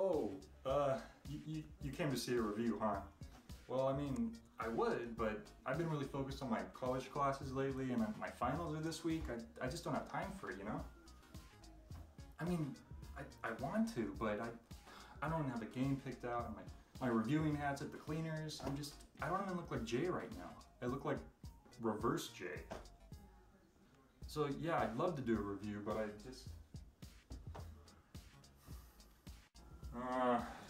Oh, you came to see a review, huh? Well, I mean, I would, but I've been really focused on my college classes lately, and my finals are this week. I just don't have time for it, you know? I mean, I want to, but I don't even have the game picked out, and my reviewing hat's at the cleaners. I don't even look like Jay right now. I look like reverse Jay. So yeah, I'd love to do a review, but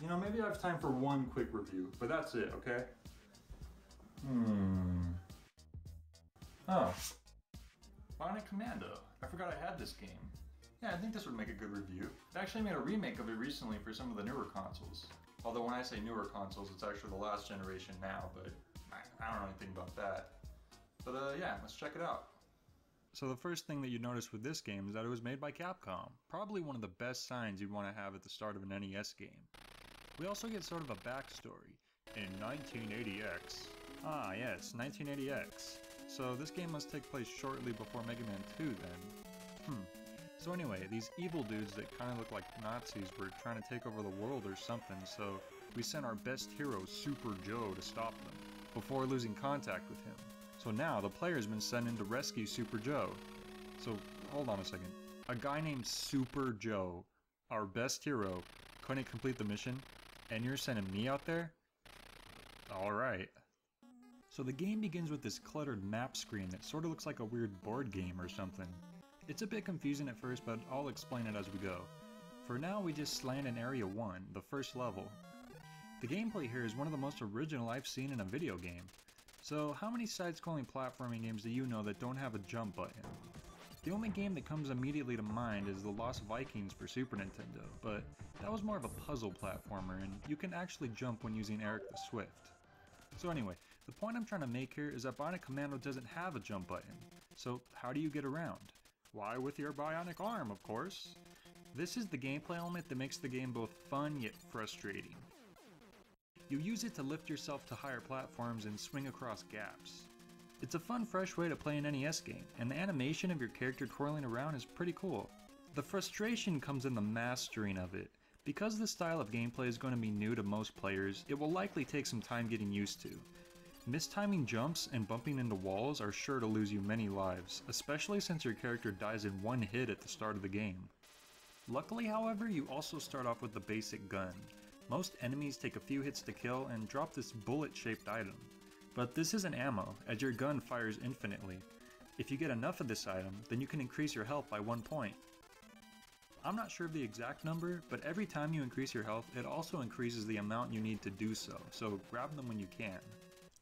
you know, maybe I have time for one quick review, but that's it, okay? Oh. Bionic Commando. I forgot I had this game. Yeah, I think this would make a good review. They actually made a remake of it recently for some of the newer consoles. Although when I say newer consoles, it's actually the last generation now, but I don't know anything about that. But yeah, let's check it out. So the first thing that you notice with this game is that it was made by Capcom. Probably one of the best signs you'd want to have at the start of an NES game. We also get sort of a backstory. In 1980X. Ah yes, 1980X. So this game must take place shortly before Mega Man 2 then. So anyway, these evil dudes that kind of look like Nazis were trying to take over the world or something, so we sent our best hero, Super Joe, to stop them, before losing contact with him. So now the player's been sent in to rescue Super Joe. So, hold on a second. A guy named Super Joe, our best hero, couldn't complete the mission, and you're sending me out there? Alright. So the game begins with this cluttered map screen that sort of looks like a weird board game or something. It's a bit confusing at first, but I'll explain it as we go. For now, we just land in Area 1, the first level. The gameplay here is one of the most original I've seen in a video game. So how many side-scrolling platforming games do you know that don't have a jump button? The only game that comes immediately to mind is The Lost Vikings for Super Nintendo, but that was more of a puzzle platformer, and you can actually jump when using Eric the Swift. So anyway, the point I'm trying to make here is that Bionic Commando doesn't have a jump button. So how do you get around? Why, with your bionic arm, of course. This is the gameplay element that makes the game both fun yet frustrating. You use it to lift yourself to higher platforms and swing across gaps. It's a fun, fresh way to play an NES game, and the animation of your character twirling around is pretty cool. The frustration comes in the mastering of it. Because this style of gameplay is going to be new to most players, it will likely take some time getting used to. Mistiming jumps and bumping into walls are sure to lose you many lives, especially since your character dies in one hit at the start of the game. Luckily, however, you also start off with the basic gun. Most enemies take a few hits to kill and drop this bullet-shaped item. But this isn't ammo, as your gun fires infinitely. If you get enough of this item, then you can increase your health by 1 point. I'm not sure of the exact number, but every time you increase your health, it also increases the amount you need to do so grab them when you can.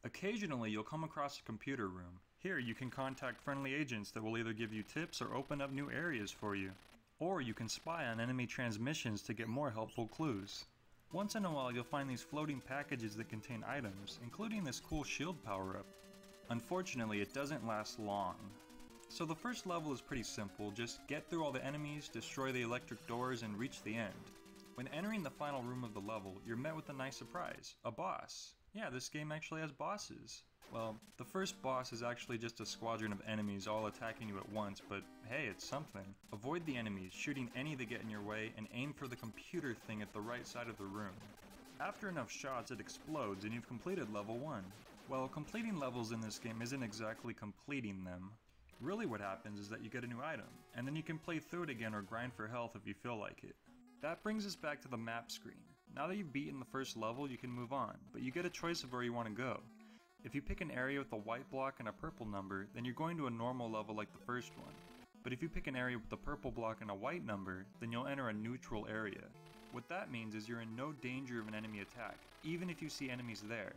Occasionally, you'll come across a computer room. Here, you can contact friendly agents that will either give you tips or open up new areas for you. Or you can spy on enemy transmissions to get more helpful clues. Once in a while, you'll find these floating packages that contain items, including this cool shield power-up. Unfortunately, it doesn't last long. So the first level is pretty simple, just get through all the enemies, destroy the electric doors, and reach the end. When entering the final room of the level, you're met with a nice surprise, a boss. Yeah, this game actually has bosses. Well, the first boss is actually just a squadron of enemies all attacking you at once, but hey, it's something. Avoid the enemies, shooting any that get in your way, and aim for the computer thing at the right side of the room. After enough shots, it explodes and you've completed level 1. Well, completing levels in this game isn't exactly completing them. Really what happens is that you get a new item, and then you can play through it again or grind for health if you feel like it. That brings us back to the map screen. Now that you've beaten the first level, you can move on, but you get a choice of where you want to go. If you pick an area with a white block and a purple number, then you're going to a normal level like the first one. But if you pick an area with a purple block and a white number, then you'll enter a neutral area. What that means is you're in no danger of an enemy attack, even if you see enemies there.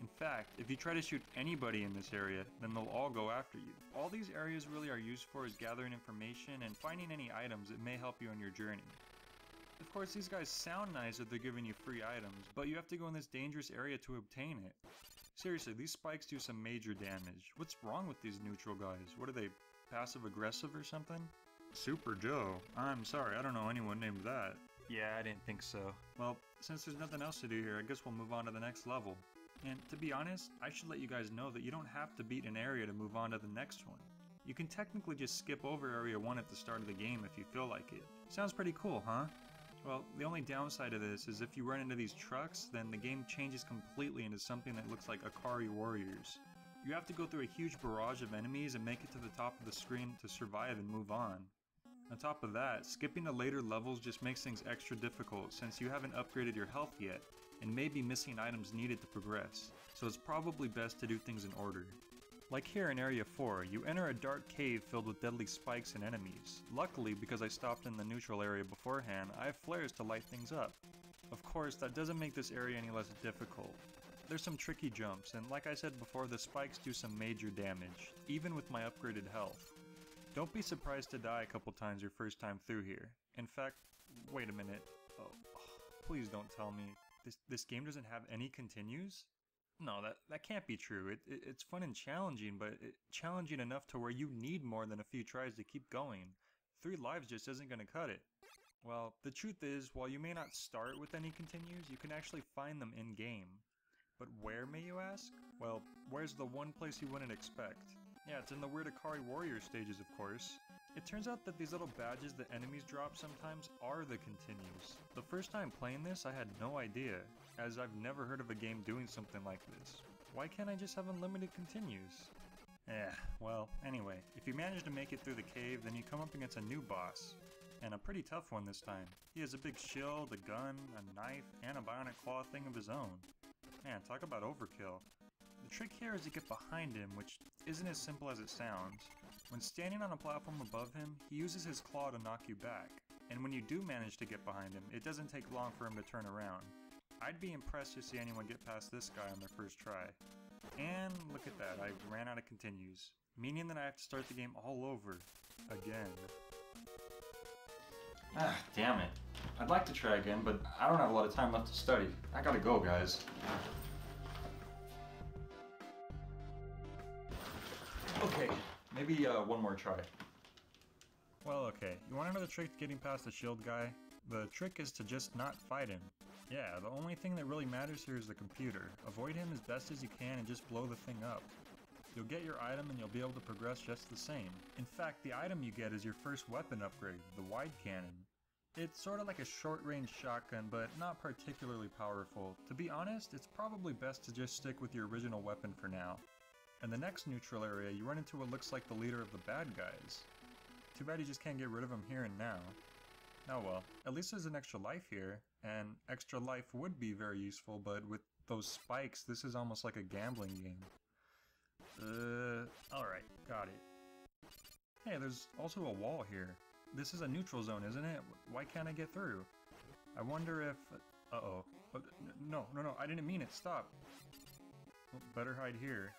In fact, if you try to shoot anybody in this area, then they'll all go after you. All these areas really are used for is gathering information and finding any items that may help you on your journey. Of course, these guys sound nice that they're giving you free items, but you have to go in this dangerous area to obtain it. Seriously, these spikes do some major damage. What's wrong with these neutral guys? What are they, passive-aggressive or something? Super Joe? I'm sorry, I don't know anyone named that. Yeah, I didn't think so. Well, since there's nothing else to do here, I guess we'll move on to the next level. And to be honest, I should let you guys know that you don't have to beat an area to move on to the next one. You can technically just skip over Area 1 at the start of the game if you feel like it. Sounds pretty cool, huh? Well, the only downside of this is if you run into these trucks, then the game changes completely into something that looks like Akari Warriors. You have to go through a huge barrage of enemies and make it to the top of the screen to survive and move on. On top of that, skipping to later levels just makes things extra difficult since you haven't upgraded your health yet, and may be missing items needed to progress, so it's probably best to do things in order. Like here in Area 4, you enter a dark cave filled with deadly spikes and enemies. Luckily, because I stopped in the neutral area beforehand, I have flares to light things up. Of course, that doesn't make this area any less difficult. There's some tricky jumps, and like I said before, the spikes do some major damage, even with my upgraded health. Don't be surprised to die a couple times your first time through here. In fact, wait a minute. Oh, please don't tell me this game doesn't have any continues? No, that can't be true. It's fun and challenging, but challenging enough to where you need more than a few tries to keep going. 3 lives just isn't going to cut it. Well, the truth is, while you may not start with any continues, you can actually find them in-game. But where, may you ask? Well, where's the one place you wouldn't expect? Yeah, it's in the weird Akari Warrior stages, of course. It turns out that these little badges that enemies drop sometimes are the continues. The first time playing this, I had no idea, as I've never heard of a game doing something like this. Why can't I just have unlimited continues? Well, anyway, if you manage to make it through the cave, then you come up against a new boss. And a pretty tough one this time. He has a big shield, a gun, a knife, and a bionic claw thing of his own. Man, talk about overkill. The trick here is to get behind him, which isn't as simple as it sounds. When standing on a platform above him, he uses his claw to knock you back. And when you do manage to get behind him, it doesn't take long for him to turn around. I'd be impressed to see anyone get past this guy on their first try. And look at that, I ran out of continues, meaning that I have to start the game all over again. Ah, damn it. I'd like to try again, but I don't have a lot of time left to study. I gotta go, guys. Okay, maybe one more try. Well, okay, you want another trick to getting past the shield guy? The trick is to just not fight him. Yeah, the only thing that really matters here is the computer. Avoid him as best as you can and just blow the thing up. You'll get your item and you'll be able to progress just the same. In fact, the item you get is your first weapon upgrade, the wide cannon. It's sort of like a short-range shotgun, but not particularly powerful. To be honest, it's probably best to just stick with your original weapon for now. In the next neutral area, you run into what looks like the leader of the bad guys. Too bad you just can't get rid of him here and now. Oh well, at least there's an extra life here, and extra life would be very useful, but with those spikes, this is almost like a gambling game. Alright, got it. Hey, there's also a wall here. This is a neutral zone, isn't it? Why can't I get through? I wonder if... Uh-oh. No, I didn't mean it. Stop. Well, better hide here.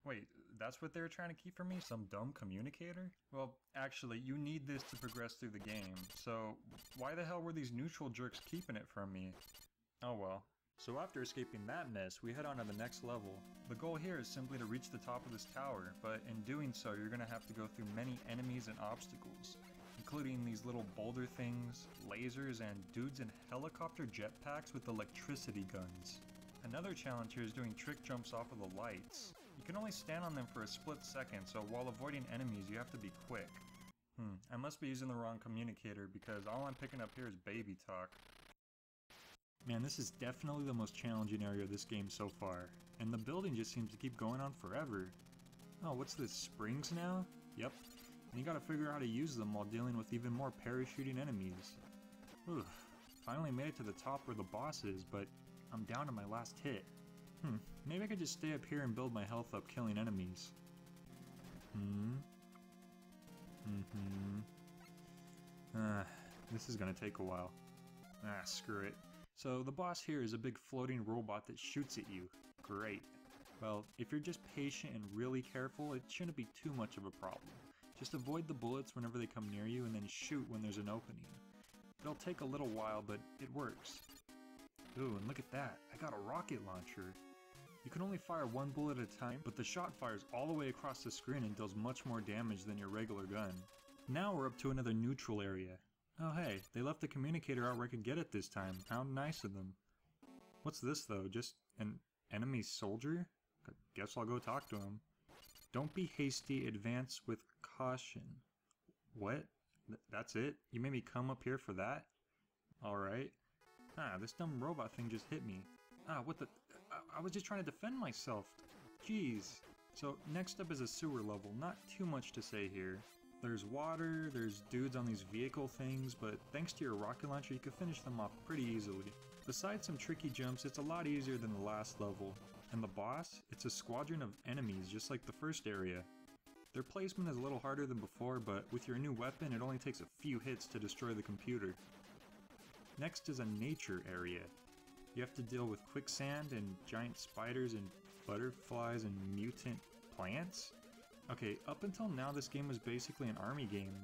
Wait, that's what they were trying to keep from me? Some dumb communicator? Well, actually, you need this to progress through the game, so why the hell were these neutral jerks keeping it from me? Oh well. So after escaping that mess, we head on to the next level. The goal here is simply to reach the top of this tower, but in doing so, you're gonna have to go through many enemies and obstacles, including these little boulder things, lasers, and dudes in helicopter jetpacks with electricity guns. Another challenge here is doing trick jumps off of the lights. You can only stand on them for a split second, so while avoiding enemies, you have to be quick. I must be using the wrong communicator because all I'm picking up here is baby talk. Man, this is definitely the most challenging area of this game so far, and the building just seems to keep going on forever. Oh, what's this, springs now? Yep, and you gotta figure out how to use them while dealing with even more parachuting enemies. Ugh, finally made it to the top where the boss is, but I'm down to my last hit. Maybe I could just stay up here and build my health up killing enemies. This is gonna take a while. Screw it. So the boss here is a big floating robot that shoots at you. Great. Well, if you're just patient and really careful, it shouldn't be too much of a problem. Just avoid the bullets whenever they come near you and then shoot when there's an opening. It'll take a little while, but it works. Ooh, and look at that. I got a rocket launcher. You can only fire one bullet at a time, but the shot fires all the way across the screen and does much more damage than your regular gun. Now we're up to another neutral area. Oh hey, they left the communicator out where I could get it this time. How nice of them. What's this though? Just an enemy soldier? Guess I'll go talk to him. Don't be hasty, advance with caution. What? That's it? You made me come up here for that? Alright. Ah, this dumb robot thing just hit me. Ah, what the... I was just trying to defend myself. Jeez. So, next up is a sewer level. Not too much to say here. There's water, there's dudes on these vehicle things, but thanks to your rocket launcher you can finish them off pretty easily. Besides some tricky jumps, it's a lot easier than the last level. And the boss? It's a squadron of enemies, just like the first area. Their placement is a little harder than before, but with your new weapon it only takes a few hits to destroy the computer. Next is a nature area. You have to deal with quicksand and giant spiders and butterflies and mutant plants? Okay, up until now this game was basically an army game.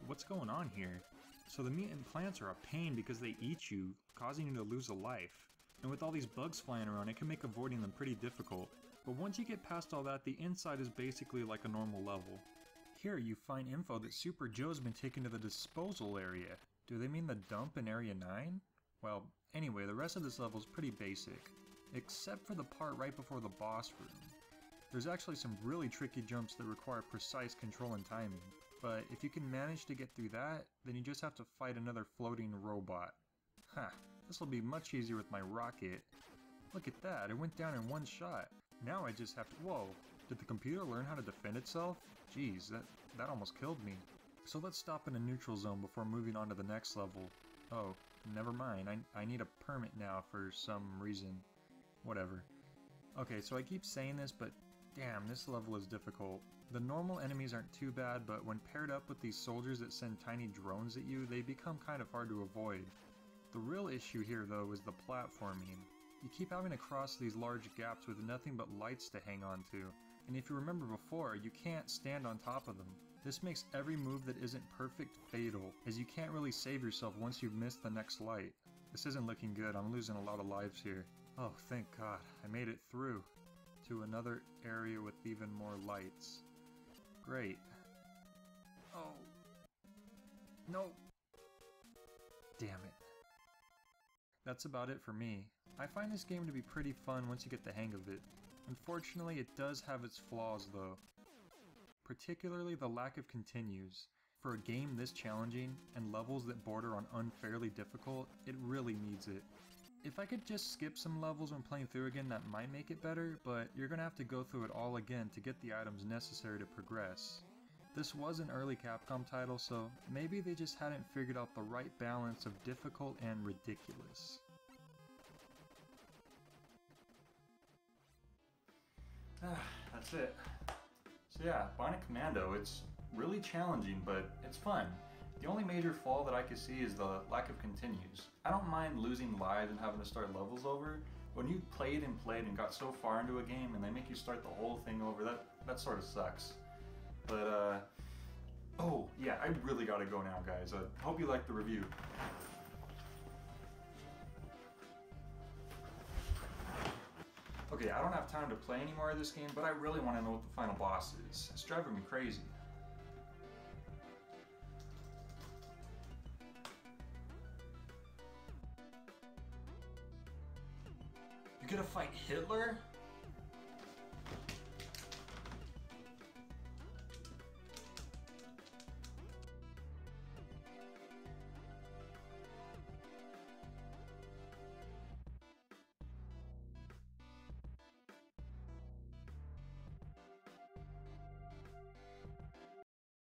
What's going on here? So the mutant plants are a pain because they eat you, causing you to lose a life. And with all these bugs flying around, it can make avoiding them pretty difficult. But once you get past all that, the inside is basically like a normal level. Here you find info that Super Joe's been taken to the disposal area. Do they mean the dump in Area 9? Well, anyway, the rest of this level is pretty basic, except for the part right before the boss room. There's actually some really tricky jumps that require precise control and timing, but if you can manage to get through that, then you just have to fight another floating robot. Ha, this will be much easier with my rocket. Look at that, it went down in one shot. Now I just have to... Whoa, did the computer learn how to defend itself? Jeez, that almost killed me. So let's stop in a neutral zone before moving on to the next level. Oh, never mind, I need a permit now for some reason. Whatever. Okay, so I keep saying this, but damn, this level is difficult. The normal enemies aren't too bad, but when paired up with these soldiers that send tiny drones at you, they become kind of hard to avoid. The real issue here, though, is the platforming. You keep having to cross these large gaps with nothing but lights to hang on to, and if you remember before, you can't stand on top of them. This makes every move that isn't perfect fatal, as you can't really save yourself once you've missed the next light. This isn't looking good, I'm losing a lot of lives here. Oh, thank God, I made it through to another area with even more lights. Great. Oh. No. Damn it. That's about it for me. I find this game to be pretty fun once you get the hang of it. Unfortunately, it does have its flaws though. Particularly the lack of continues. For a game this challenging, and levels that border on unfairly difficult, it really needs it. If I could just skip some levels when playing through again, that might make it better, but you're gonna have to go through it all again to get the items necessary to progress. This was an early Capcom title, so maybe they just hadn't figured out the right balance of difficult and ridiculous. That's it. So yeah, Bionic Commando, it's really challenging, but it's fun. The only major flaw that I could see is the lack of continues. I don't mind losing lives and having to start levels over. When you played and got so far into a game and they make you start the whole thing over, that sort of sucks. But oh yeah, I really gotta go now, guys. I hope you liked the review. Okay, I don't have time to play any more of this game, but I really want to know what the final boss is. It's driving me crazy. You're gonna fight Hitler?